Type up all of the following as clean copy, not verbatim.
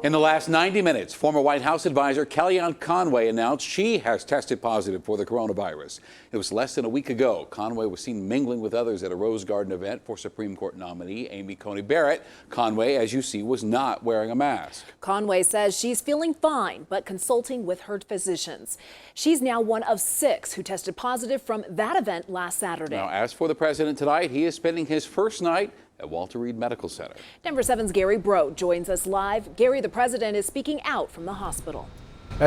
In the last 90 minutes, former White House advisor Kellyanne Conway announced she has tested positive for the coronavirus. It was less than a week ago. Conway was seen mingling with others at a Rose Garden event for Supreme Court nominee Amy Coney Barrett. Conway, as you see, was not wearing a mask. Conway says she's feeling fine, but consulting with her physicians. She's now one of 6 who tested positive from that event last Saturday. Now, as for the president tonight, he is spending his first night at Walter Reed Medical Center. Denver 7's Gary Brode joins us live. Gary, the president is speaking out from the hospital.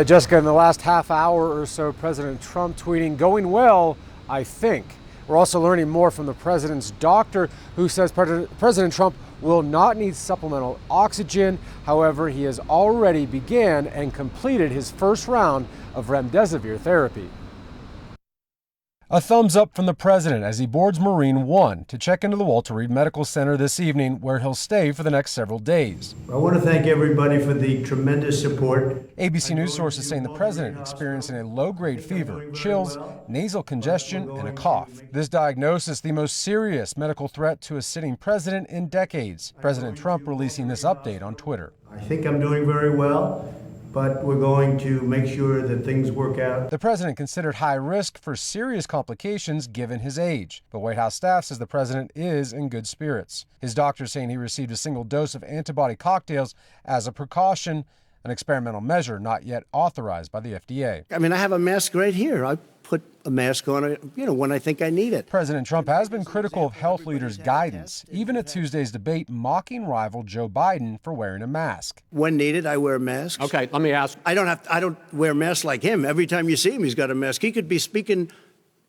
Jessica, in the last half hour or so, President Trump tweeting, "Going well, I think." We're also learning more from the president's doctor, who says President Trump will not need supplemental oxygen. However, he has already began and completed his first round of remdesivir therapy. A thumbs up from the president as he boards Marine One to check into the Walter Reed Medical Center this evening, where he'll stay for the next several days. I want to thank everybody for the tremendous support. ABC News sources saying the president experiencing a low-grade fever, chills, nasal congestion, and a cough. This diagnosis, the most serious medical threat to a sitting president in decades. President Trump releasing this update on Twitter. I think I'm doing very well, but we're going to make sure that things work out. The president considered high risk for serious complications given his age, but White House staff says the president is in good spirits. His doctor saying he received a single dose of antibody cocktails as a precaution, an experimental measure not yet authorized by the FDA. I mean, I have a mask right here. I put a mask on, when I think I need it. President Trump has been critical of health leaders' guidance, even at Tuesday's debate, mocking rival Joe Biden for wearing a mask. When needed, I wear masks. Okay, let me ask. I don't wear masks like him. Every time you see him, he's got a mask. He could be speaking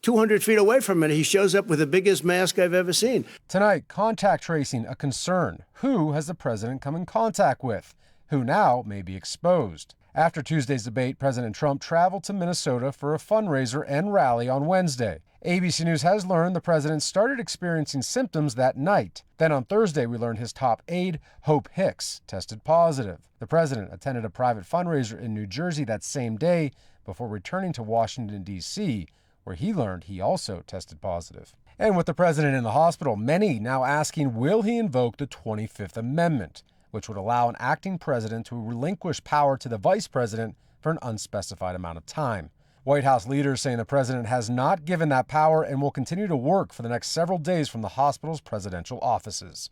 200 feet away from it. He shows up with the biggest mask I've ever seen. Tonight, contact tracing a concern. Who has the president come in contact with? Who now may be exposed? After Tuesday's debate, President Trump traveled to Minnesota for a fundraiser and rally on Wednesday. ABC News has learned the president started experiencing symptoms that night. Then on Thursday, we learned his top aide, Hope Hicks, tested positive. The president attended a private fundraiser in New Jersey that same day before returning to Washington, D.C., where he learned he also tested positive. And with the president in the hospital, many now asking, will he invoke the 25th Amendment, which would allow an acting president to relinquish power to the vice president for an unspecified amount of time. White House leaders saying the president has not given that power and will continue to work for the next several days from the hospital's presidential offices.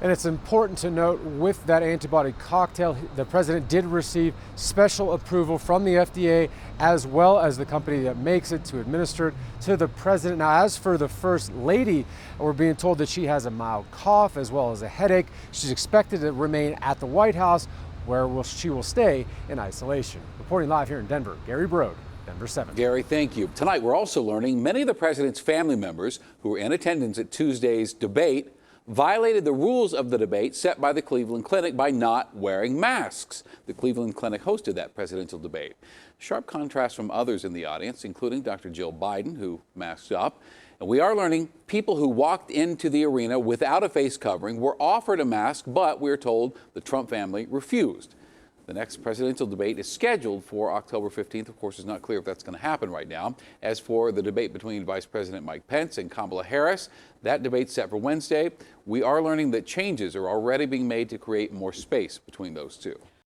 And it's important to note, with that antibody cocktail, the president did receive special approval from the FDA as well as the company that makes it to administer it to the president. Now, as for the First Lady, we're being told that she has a mild cough as well as a headache. She's expected to remain at the White House, where she will stay in isolation. Reporting live here in Denver, Gary Brode, Denver 7. Gary, thank you. Tonight, we're also learning many of the president's family members who were in attendance at Tuesday's debate violated the rules of the debate set by the Cleveland Clinic by not wearing masks. The Cleveland Clinic hosted that presidential debate. Sharp contrast from others in the audience, including Dr. Jill Biden, who masked up. And we are learning people who walked into the arena without a face covering were offered a mask, but we're told the Trump family refused. The next presidential debate is scheduled for October 15th. Of course, it's not clear if that's going to happen right now. As for the debate between Vice President Mike Pence and Kamala Harris, that debate's set for Wednesday. We are learning that changes are already being made to create more space between those two.